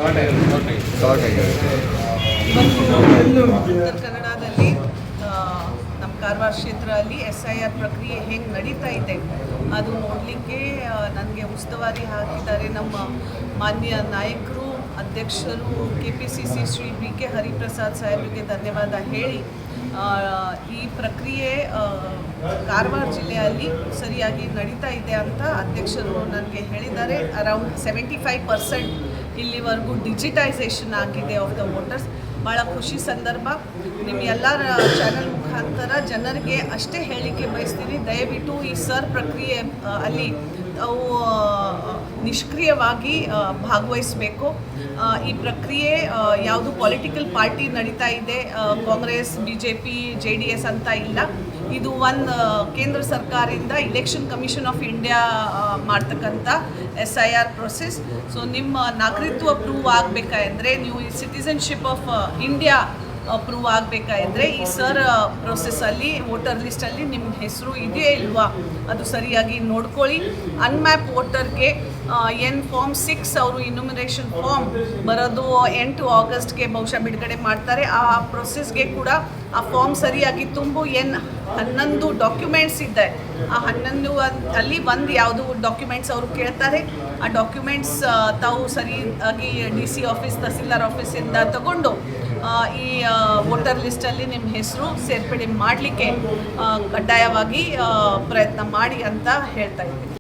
ಉತ್ತರ ಕನ್ನಡದಲ್ಲಿ ನಮ್ಮ ಕಾರವಾರ ಕ್ಷೇತ್ರದಲ್ಲಿ SIR ಪ್ರಕ್ರಿಯೆ ಹೆಂಗೆ ನಡೀತಾ ಇದೆ ಅದು ನೋಡಲಿಕ್ಕೆ ನನಗೆ ಉಸ್ತುವಾರಿ ಹಾಕಿದ್ದಾರೆ ನಮ್ಮ ಮಾನ್ಯ ನಾಯಕರು, ಅಧ್ಯಕ್ಷರು, KPCC ಶ್ರೀ BK ಹರಿಪ್ರಸಾದ್ ಸಾಹೇಬರಿಗೆ ಧನ್ಯವಾದ ಹೇಳಿ ಈ ಪ್ರಕ್ರಿಯೆ ಕಾರವಾರ ಜಿಲ್ಲೆಯಲ್ಲಿ ಸರಿಯಾಗಿ ನಡೀತಾ ಇದೆ ಅಂತ ಅಧ್ಯಕ್ಷರು ನನಗೆ ಹೇಳಿದ್ದಾರೆ. ಅರೌಂಡ್ 75% ಇಲ್ಲಿವರೆಗೂ ಡಿಜಿಟೈಸೇಷನ್ ಆಗಿದೆ ಆಫ್ ದ ವೋಟರ್ಸ್. ಭಾಳ ಖುಷಿ ಸಂದರ್ಭ. ನಿಮ್ಮ ಎಲ್ಲರ ಚಾನಲ್ ಮುಖಾಂತರ ಜನರಿಗೆ ಅಷ್ಟೇ ಹೇಳಲಿಕ್ಕೆ ಬಯಸ್ತೀನಿ, ದಯವಿಟ್ಟು ಈ ಪ್ರಕ್ರಿಯೆ ಅಲ್ಲಿ ಅವು ನಿಷ್ಕ್ರಿಯವಾಗಿ ಭಾಗವಹಿಸಬೇಕು. ಈ ಪ್ರಕ್ರಿಯೆ ಯಾವುದು ಪೊಲಿಟಿಕಲ್ ಪಾರ್ಟಿ ನಡೀತಾ ಇದೆ, ಕಾಂಗ್ರೆಸ್, BJP, JDS ಅಂತ ಇಲ್ಲ. ಇದು ಒಂದು ಕೇಂದ್ರ ಸರ್ಕಾರದಿಂದ ಇಲೆಕ್ಷನ್ ಕಮಿಷನ್ ಆಫ್ ಇಂಡಿಯಾ ಮಾಡ್ತಕ್ಕಂಥ SIR ಪ್ರೊಸೆಸ್. ಸೊ ನಿಮ್ಮ ನಾಗರಿಕತ್ವ ಪ್ರೂವ್ ಆಗಬೇಕಾದ್ರೆ, ನೀವು ಈ ಸಿಟಿಸನ್ಶಿಪ್ ಆಫ್ ಇಂಡಿಯಾ ಪ್ರೂವ್ ಆಗಬೇಕಾದ್ರೆ ಈ ಪ್ರೊಸೆಸ್ಸಲ್ಲಿ ವೋಟರ್ ಲಿಸ್ಟಲ್ಲಿ ನಿಮ್ಮ ಹೆಸರು ಇದೆಯೇ ಇಲ್ವಾ ಅದು ಸರಿಯಾಗಿ ನೋಡ್ಕೊಳ್ಳಿ. ಅನ್ಮ್ಯಾಪ್ ವೋಟರ್ಗೆ ಫಾರ್ಮ್ 6 ಅವರು ಇನ್ಯುಮರೇಷನ್ ಫಾರ್ಮ್ ಬರೋದು 8 ಆಗಸ್ಟ್ಗೆ ಬಹುಶಃ ಬಿಡುಗಡೆ ಮಾಡ್ತಾರೆ. ಆ ಪ್ರೊಸೆಸ್ಗೆ ಕೂಡ ಆ ಫಾರ್ಮ್ ಸರಿಯಾಗಿ ತುಂಬು. 11 ಡಾಕ್ಯುಮೆಂಟ್ಸ್ ಇದೆ. ಆ 11 ಅಲ್ಲಿ ಒಂದು ಯಾವುದು ಡಾಕ್ಯುಮೆಂಟ್ಸ್ ಅವರು ಕೇಳ್ತಾರೆ. ಆ ಡಾಕ್ಯುಮೆಂಟ್ಸ್ ತಾವು ಸರಿಯಾಗಿ DC ಆಫೀಸ್, ತಹಸೀಲ್ದಾರ್ ಆಫೀಸಿಂದ ತಗೊಂಡು ಈ ವೋಟರ್ ಲಿಸ್ಟಲ್ಲಿ ನಿಮ್ಮ ಹೆಸರು ಸೇರ್ಪಡೆ ಮಾಡಲಿಕ್ಕೆ ಕಡ್ಡಾಯವಾಗಿ ಪ್ರಯತ್ನ ಮಾಡಿ ಅಂತ ಹೇಳ್ತಾ ಇದ್ದೀನಿ.